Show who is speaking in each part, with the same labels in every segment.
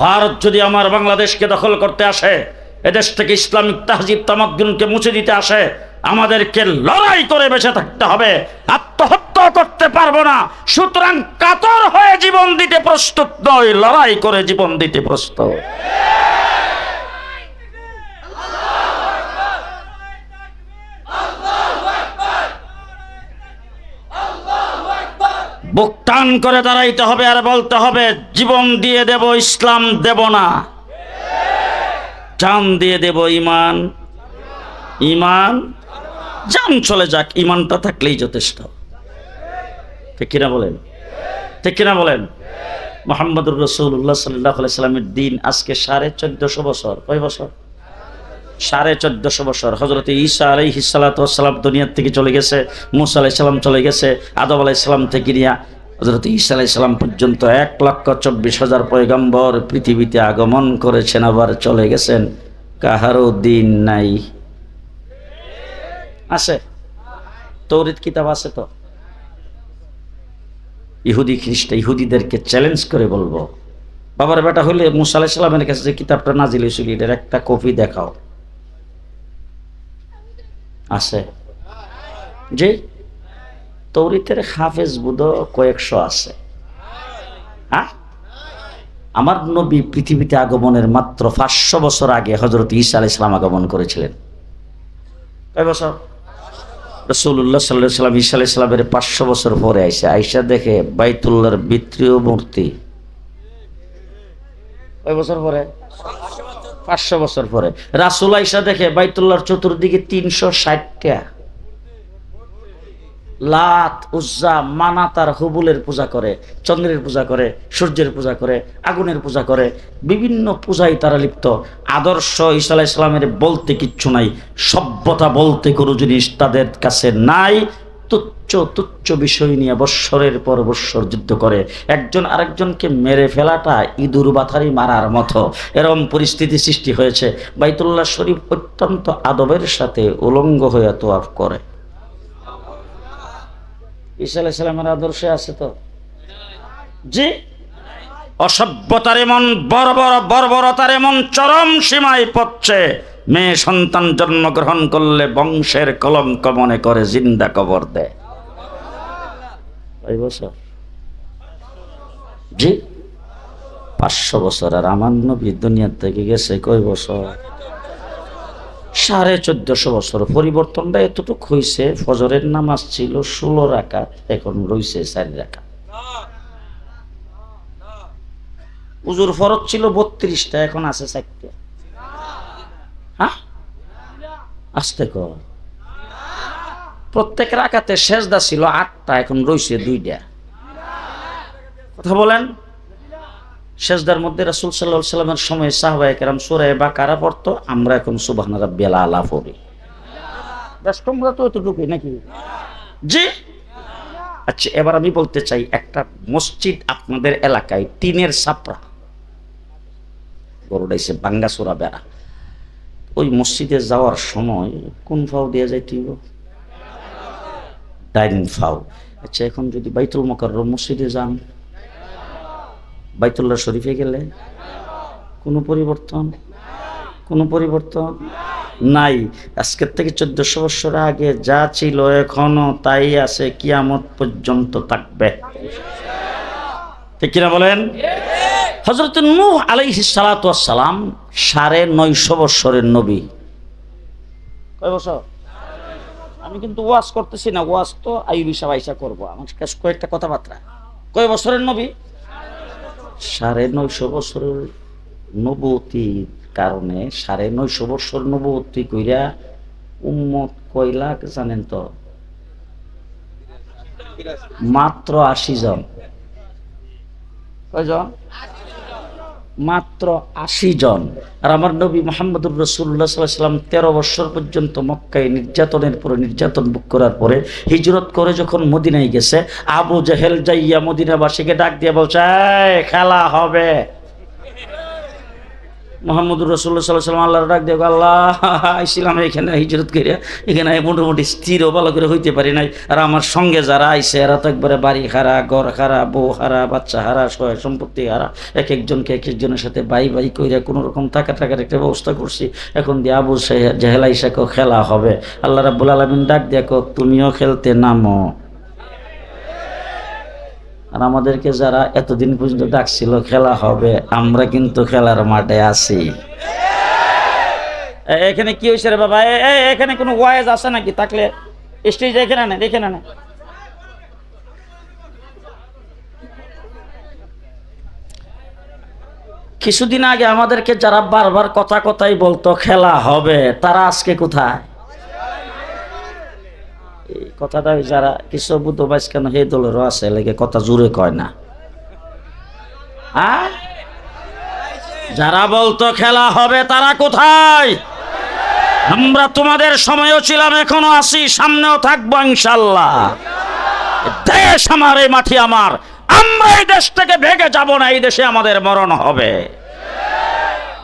Speaker 1: ভারত যদি আমার বাংলাদেশকে দখল করতে আসে, এদেশ থেকে ইসলামিক তাহজিব তামাদ্দুনকে মুছে দিতে আসে, আমাদেরকে লড়াই করে বেঁচে থাকতে হবে, আত্মহত্যা করতে পারবো না। সুতরাং কাতর হয়ে জীবন দিতে প্রস্তুত নয়, লড়াই করে জীবন দিতে প্রস্তুত। বুক টান করে দাঁড়াইতে হবে আর বলতে হবে, জীবন দিয়ে দেব, ইসলাম দেব না। জান দিয়ে দেব ঈমান, ঈমান জান চলে যাক, ঈমানটা থাকলেই যথেষ্ট। ঠিক কিনা বলেন? ঠিক কিনা বলেন? মুহাম্মদুর রাসূলুল্লাহ সাল্লাল্লাহু আলাইহি সাল্লামের দিন আজকে 1450 বছর। কয় বছর? 1450 বছর। হযরত ঈসা আলাইহিস সালাতু ওয়াস সালাম দুনিয়া থেকে চলে গেছে, মূসা আলাইহিস সালাম চলে গেছে, আদম আলাইহিস সালাম থেকে নিয়ে হযরত ঈসা আলাইহিস সালাম পর্যন্ত 1,24,000 পয়গম্বর পৃথিবীতে আগমন করেছেন, আবার চলে গেছেন। কাহারও দিন নাই। আছে তৌরাত কিতাব আছে তো। ইহুদি খ্রিস্টান ইহুদিদেরকে চ্যালেঞ্জ করে বলবো, বাবার বেটা হলে মূসা আলাইহিস সালামের কাছে যে কিতাবটা নাজিল হয়েছিল এটার একটা কপি দেখাও। আছে যে তৌরাতের হাফেজ বুধ কয়েকশো আছে। হ্যাঁ, আমার নবী পৃথিবীতে আগমনের মাত্র 500 বছর আগে হযরত ঈসা আলাইহিস সালাম আগমন করেছিলেন। কয় বছর? রাসূলুল্লাহ সাল্লাল্লাহু আলাইহি ওয়াসাল্লাম ঈসা আলাইহিস সালামের 500 বছর পরে আইসা দেখে বাইতুল্লাহর ভিতরীয় মূর্তি। কয় বছর পরে? 500 বছর পরে। রাসূল আইসা দেখে বাইতুল্লাহর চতুর্দিকে 360টা লাত, উজ্জা, মানাত আর হুবুলের পূজা করে, চন্দ্রের পূজা করে, সূর্যের পূজা করে, আগুনের পূজা করে, বিভিন্ন পূজায় তারা লিপ্ত। আদর্শ ঈসা আলাইহিস সালামের বলতে কিচ্ছু নাই, সভ্যতা বলতে কোনো জিনিস তাদের কাছে নাই। তুচ্ছ তুচ্ছ বিষয় নিয়ে বৎসরের পর বৎসর যুদ্ধ করে, একজন আরেকজনকে মেরে ফেলাটা ইঁদুর বাথারি মারার মতো এরকম পরিস্থিতি সৃষ্টি হয়েছে। বাইতুল্লাহ শরীফ অত্যন্ত আদবের সাথে উলঙ্গ হয়ে তোয়াফ করে। ঈসা আলাইহিস সালামের আদর্শে আছে তো? জি। অসভ্যতার এমন বর্বরতার এমন চরম সীমায় পড়ছে, মেয়ে সন্তান জন্মগ্রহণ করলে বংশের কলঙ্ক মনে করে জিন্দা কবর দেয়। কয় বছর? জি 500 বছর। আর আমার নবী দুনিয়া থেকে গেছে কয় বছর? 1450 বছর। পরিবর্তনটা এতটুকু হয়েছে, ফজরের নামাজ ছিল 16 রাকাত, এখন রয়েছে 4 রাকাত। উজুর ফরজ ছিল 32টা, এখন আছে 4টা। হ্যাঁ, আস্তে কর। প্রত্যেক রাকাতে সেজদা ছিল 8টা, এখন রয়েছে 2টা। কথা বলেন। সেজদার মধ্যে রাসূল সাল্লাল্লাহু আলাইহি ওয়াসাল্লামের সময় সাহাবায়ে কেরাম সূরা বাকারা পড়তো, আমরা এখন সুবহান রাব্বিয়াল আলা পড়ি। বেশ, তোমরা তো এতটুকুই নাকি? জি। আচ্ছা, এবার আমি বলতে চাই, একটা মসজিদ আপনাদের এলাকায় টিনের ছাপরা, বড়টাইছে বাঙ্গাসোরা বেড়া, ওই মসজিদে যাওয়ার সময় কোন ফাও দিয়ে যাইতে হইব? ডাইন ফাও। আচ্ছা, এখন যদি বাইতুল মুকাররম মসজিদে যান, বাইতুল্লাহ শরীফে গেলে কোনো পরিবর্তন? কোনো পরিবর্তন নাই। আজকের থেকে 1400 বছর আগে যা ছিল এখনো তাই আছে, কিয়ামত পর্যন্ত থাকবে। ঠিক কিনা বলেন? হযরত নূহ আলাইহিস সালাতু ওয়াস সালাম 950 বছরের নবী। কয় বছর? আমি কিন্তু ওয়াজ করতেছি না, ওয়াজ তো আইয়ুব সাহেব আইসা করবো। আমার কাছে কয়েকটা কথাবার্তা। কয় বছরের নবী? 950 বছরের নবুয়তির কারণে 950 বছর নবুয়তি কইরা উম্মত কয় লাখ জানেন তো? মাত্র 80 জন। কয়জন? মাত্র 80 জন। আর আমার নবী মুহাম্মদুর রাসূলুল্লাহ সাল্লাল্লাহু আলাইহি ওয়াসাল্লাম 13 বছর পর্যন্ত মক্কায় নির্যাতনের পরে নির্যাতন ভোগ করার পরে হিজরত করে যখন মদিনায় গেছে, আবু জেহেল যাইয়া মদিনাবাসীকে ডাক দিয়ে বলছে, এই খেলা হবে। মুহাম্মদুর রাসূলুল্লাহ সাল্লাল্লাহু আলাইহি ওয়াসাল্লাম আল্লাহর ডাক দিয়ে, আল্লাহ আইছিলাম এখানে হিজরত করিয়া, এখানে মোটামুটি স্থির ও ভালো করে হইতে পারি নাই, আর আমার সঙ্গে যারা আইছে এরা তো একবারে বাড়ি হারা, ঘর হারা, বউ হারা, বাচ্চা হারা, সহায় সম্পত্তি হারা, এক একজনের সাথে বাই কইরা কোনো রকম টাকার একটা ব্যবস্থা করছি। এখন দিয়ে আবু জেহেল আইসাকেও খেলা হবে। আল্লাহ রাব্বুল আলামিন ডাক দিয়ে কও, তুমিও খেলতে নামো। আর আমাদেরকে যারা এতদিন পর্যন্ত ডাকছিল খেলা হবে, আমরা কিন্তু খেলার মাঠে আছি। এখানে কি হয়েছে রে বাবা? এখানে কোনো ওয়াইজ আছে নাকি? থাকলে স্টেজ এখানে না, এখানে না। কিছুদিন আগে আমাদেরকে যারা বারবার কথাই বলতো খেলা হবে, তারা আজকে কোথায়? এই কথাটা যারা কিছু বুদ্ধ বাইস কেন হে দলেরও আছে, লেগে কথা জুড়ে কয় না। যারা বলতো খেলা হবে তারা কোথায়? আমরা তোমাদের সময়ও ছিলাম, এখনো আছি, সামনেও থাকবো ইনশাআল্লাহ। দেশ আমার, এই মাটি আমার, আমরা এই দেশ থেকে ভেগে যাব না। এই দেশে আমাদের মরণ হবে,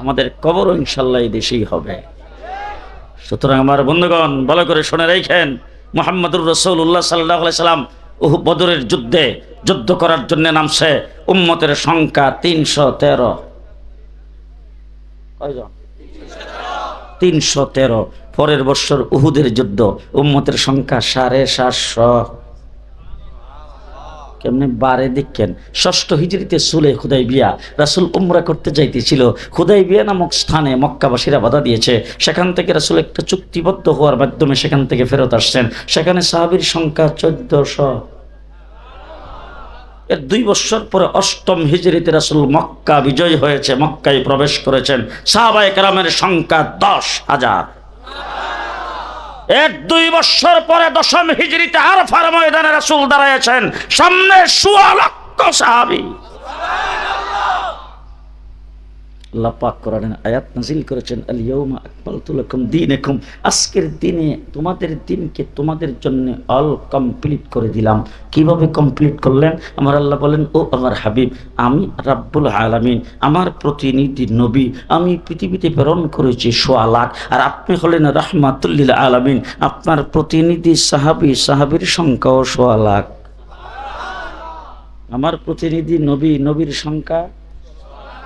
Speaker 1: আমাদের কবরও ইনশাআল্লাহ এই দেশেই হবে। সুতরাং আমার বন্ধুগণ, ভালো করে শুনে রেখেন, মুহাম্মদুর রাসূলুল্লাহ সাল্লাল্লাহু আলাইহি সাল্লাম বদরের যুদ্ধে যুদ্ধ করার জন্য নামছে। উম্মতের সংখ্যা 313। কয়জন? 313। পরের বছর উহুদের যুদ্ধ, উম্মতের সংখ্যা 750। কেমনে বারে দেখেন। 6ষ্ঠ হিজরিতে সুলে হুদাইবিয়া, রাসূল উমরা করতে যাইতেছিল। হুদাইবিয়া নামক স্থানে মক্কাবাসীরা বাধা দিয়েছে। সেখান থেকে রাসূল একটা চুক্তিবদ্ধ হওয়ার মাধ্যমে সেখান থেকে ফেরত আসছেন। সেখানে সাহাবীর সংখ্যা 1400। এর 2 বছর পরে 8ম হিজরিতে রাসূল মক্কা বিজয় হয়েছে, মক্কায় প্রবেশ করেছেন। সাহাবায়ে কেরামের সংখ্যা 10,000। এর 2 বছর পরে 10ম হিজরিতে আরাফার ময়দানে রাসূল দাঁড়ায়েছেন, সামনে 16 লক্ষ সাহাবী। আল্লাহ পাক কোরআনে আয়াত নাযিল করেছেন, আল ইয়াউমা আকমালতু লাকুম দীনাকুম, আজকের দিনে তোমাদের দিনকে তোমাদের জন্য অল কমপ্লিট করে দিলাম। কিভাবে কমপ্লিট করলেন? আমার আল্লাহ বলেন, ও আমার হাবিব, আমি রাব্বুল আলামিন, আমার প্রতিনিধি নবী আমি পৃথিবীতে প্রেরণ করেছি 1.25 লাখ, আর আপনি হলেন রাহমাতুল লিল আলামিন, আপনার প্রতিনিধি সাহাবীর সংখ্যাও 1.25 লাখ। আমার প্রতিনিধি নবী, নবীর সংখ্যা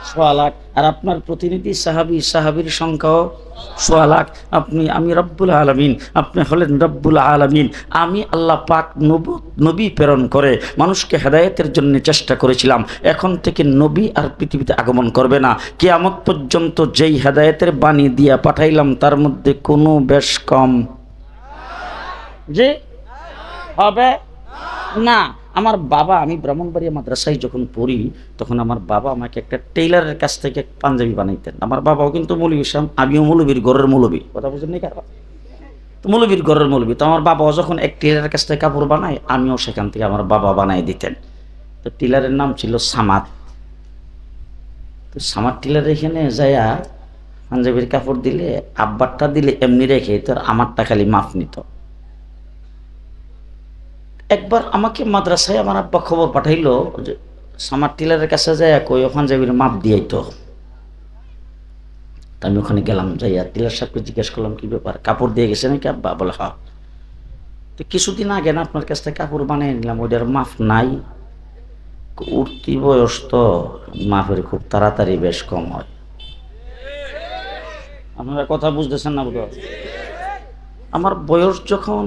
Speaker 1: 1.25 লাখ, আর আপনার প্রতিনিধি সাহাবীর সংখ্যাও 1.25 লাখ। আমি রব্বুল আলামিন, আপনি হলেন রব্বুল আলামিন। আমি আল্লাহ পাক নবী প্রেরণ করে মানুষকে হেদায়েতের জন্য চেষ্টা করেছিলাম। এখন থেকে নবী আর পৃথিবীতে আগমন করবে না। কিয়ামত পর্যন্ত যেই হেদায়েতের বাণী দিয়া পাঠাইলাম তার মধ্যে কোনো বেশ কম যে হবে না। আমার বাবা, আমি ব্রাহ্মণবাড়িয়া মাদ্রাসায় যখন পড়ি তখন আমার বাবা আমাকে একটা টেইলারের কাছ থেকে পাঞ্জাবি বানাইতেন। আমার বাবাও কিন্তু মৌলবী সাহেব, আমিও মৌলবীর ঘরের মৌলবী, কথা বুঝেন নি কারণ তো মৌলবীর ঘরের মৌলবী। তো আমার বাবাও যখন এক টেইলারের কাছ থেকে কাপড় বানায়, আমিও সেখান থেকে আমার বাবা বানাই দিতেন। তো টেইলারের নাম ছিল সামাদ। তো সামাদ টেইলার এখানে যাইয়া পাঞ্জাবির কাপড় দিলে, আব্বারটা দিলে এমনি রেখে, তোর আমারটা খালি মাপ নিত। একবার আমাকে মাদ্রাসায় আমার আব্বা খবর পাঠাইলো যে সামার টেলারের কাছে যায় কই ওখান যাবির মাপ দিয়াই তো। আমি ওখানে গেলাম, যাইয়া টেলার সাহেবকে জিজ্ঞেস করলাম কি ব্যাপার, কাপড় দিয়ে গেছে নাকি আব্বা? বলে হ্যাঁ। তো কিছুদিন আগে না আপনার কাছ থেকে কাপড় বানিয়ে নিলাম, ওইটার মাপ নাই। উঠতি বয়স তো, মাপের খুব তাড়াতাড়ি বেশ কম হয়। আপনারা কথা বুঝতেছেন না? বোধ আমার বয়স যখন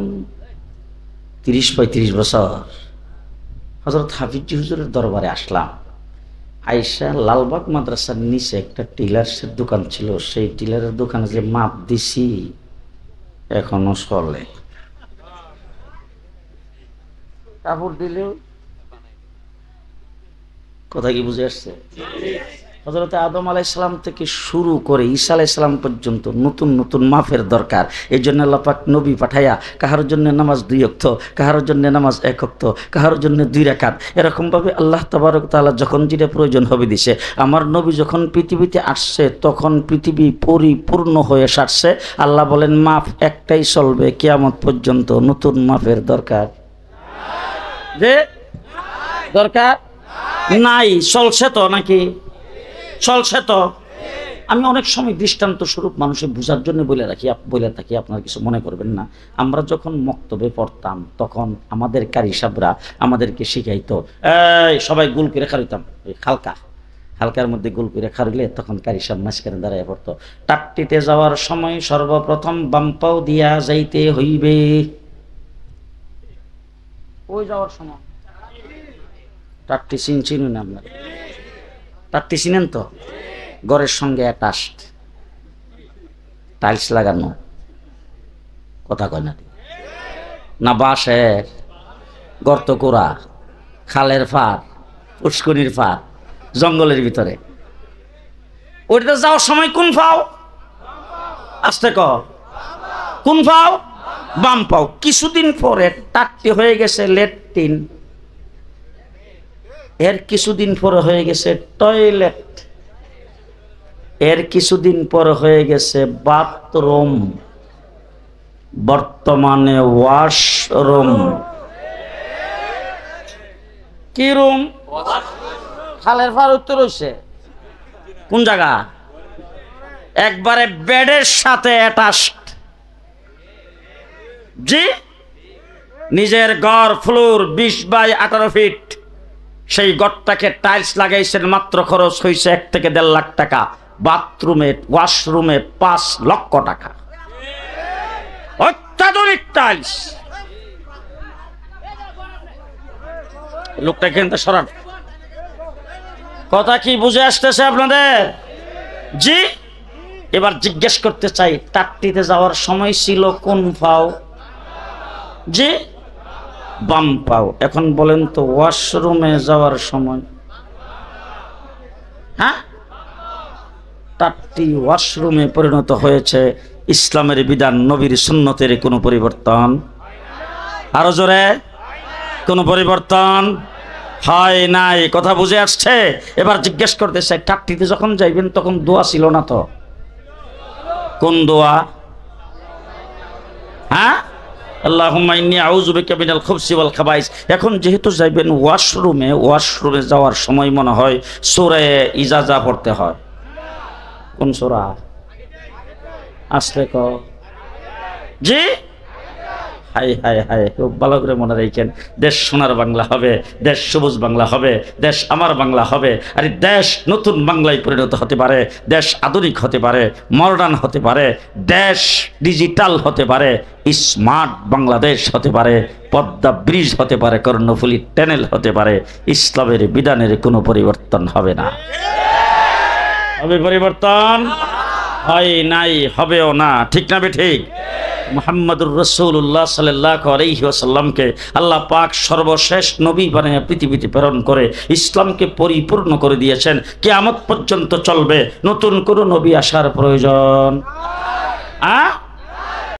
Speaker 1: 30-35 বছর, হযরত হাফিজি হুজুরের দরবারে আসলাম। আয়েশা লালবাগ মাদ্রাসার নিচে একটা টেলার্সের দোকান ছিল, সেই টেলারের দোকানে যে মাপ দিছি এখনো চলে। কাপড় দিলেও কথা কি বুঝে আসছে? হযরত আদম আলাইহিস সালাম থেকে শুরু করে ঈসা আলাইহিস সালাম পর্যন্ত নতুন নতুন মাপের দরকার। এই জন্য আল্লাহ পাক নবী পাঠাইয়া কাহার জন্য নামাজ 2 ওয়াক্ত, কাহার জন্য নামাজ 1 ওয়াক্ত, কাহার জন্য 2 রাকাত, এরকমভাবে আল্লাহ তাবারক তাআলা যখন যেটা প্রয়োজন হবে দিছে। আমার নবী যখন পৃথিবীতে আসছে তখন পৃথিবী পরিপূর্ণ হয়ে সারছে। আল্লাহ বলেন মাপ একটাই চলবে কিয়ামত পর্যন্ত, নতুন মাপের দরকার যে দরকার নাই। চলছে তো নাকি? চলছে তো। আমি অনেক সময় দৃষ্টান্ত স্বরূপ মানুষের বোঝার জন্য বলে থাকি, আপনারা কিছু মনে করবেন না। আমরা যখন মক্তবে পড়তাম তখন আমাদের কারি সাহেবরা আমাদেরকে শিখাইতো, এই সবাই গোল করে খাড়িতাম, হালকার মধ্যে গোল করে খাড়িলে তখন কারি সাহেব মাঝখানে দাঁড়ায় পড়তো, টাট্টিতে যাওয়ার সময় সর্বপ্রথম বাম পাও দিয়া যাইতে হইবে। ওই যাওয়ার সময় টাট্টি চিনুন না আপনার? টাট্টি চিনেন তো? ঘরের সঙ্গে অ্যাটাচড, টাইলস লাগানো, কথা কয় না বাঁশের গর্ত কোরা, খালের ফার, পুষ্করির ফার, জঙ্গলের ভিতরে। ওইটা যাওয়ার সময় কোন পাও? আস্তে ক, কোন পাও? বাম পাও। কিছুদিন পরে টাট্টি হয়ে গেছে ল্যাট্রিন, এর কিছুদিন পরে হয়ে গেছে টয়লেট, এর কিছুদিন পর হয়ে গেছে বাথরুম, বর্তমানে ওয়াশরুম। কি রুম? খালের ফার উত্তর হইছে কোন জায়গা? একবারে বেডের সাথে অ্যাটাচড। জি, নিজের ঘর ফ্লোর 20 বাই 18 ফিট, সেই ঘরটাকে টাইলস লাগাইছেন, মাত্র খরচ হয়েছে 1 থেকে 1.5 লাখ টাকা। বাথরুমে ওয়াশরুমে 5 লক্ষ টাকা, অত্যাধুনিক টাইলস। লোকটা কিন্তু সরান, কথা কি বুঝে আসতেছে আপনাদের? জি, এবার জিজ্ঞেস করতে চাই, টাট্টিতে যাওয়ার সময় ছিল কোন পাও? জি, বাম পাও। এখন বলেন তো ওয়াশরুমে যাওয়ার সময়? হ্যাঁ, টাট্টি ওয়াশরুমে পরিণত হয়েছে। ইসলামের বিধান, নবীর সুন্নতের কোনো পরিবর্তন? আরো জোরে, কোনো পরিবর্তন হয় নাই। কথা বুঝে আসছে? এবার জিজ্ঞেস করতে চাই, টাট্টিতে যখন যাইবেন তখন দোয়া ছিল না তো? কোন দোয়া? হ্যাঁ, আল্লাহুম্মা ইন্নী আউযু বিকা মিনাল খুবসি ওয়াল খাবাইস। এখন যেহেতু যাইবেন ওয়াশরুমে, ওয়াশরুমে যাওয়ার সময় মনে হয় সূরা ইজাজা পড়তে হয়। কোন সূরা? আসলে ক। জি, হাই হাই হাই, খুব ভালো করে মনে রাখেন। দেশ সোনার বাংলা হবে, দেশ সবুজ বাংলা হবে, দেশ আমার বাংলা হবে। আর দেশ নতুন বাংলায় পরিণত হতে পারে, দেশ আধুনিক হতে পারে, মডার্ন হতে পারে, দেশ ডিজিটাল হতে পারে, স্মার্ট বাংলাদেশ হতে পারে, পদ্মা ব্রিজ হতে পারে, কর্ণফুলী টানেল হতে পারে। ইসলামের বিধানের কোনো পরিবর্তন হবে না। হবে পরিবর্তন? হয় নাই, হবেও না। ঠিক না ঠিক? মুহাম্মদুর রাসূলুল্লাহ সাল্লাল্লাহু আলাইহি ওয়াসাল্লামকে আল্লাহ পাক সর্বশেষ নবী বানিয়ে পৃথিবীতে প্রেরণ করে ইসলামকে পরিপূর্ণ করে দিয়েছেন। কিয়ামত পর্যন্ত চলবে। নতুন কোন নবী আসার প্রয়োজন?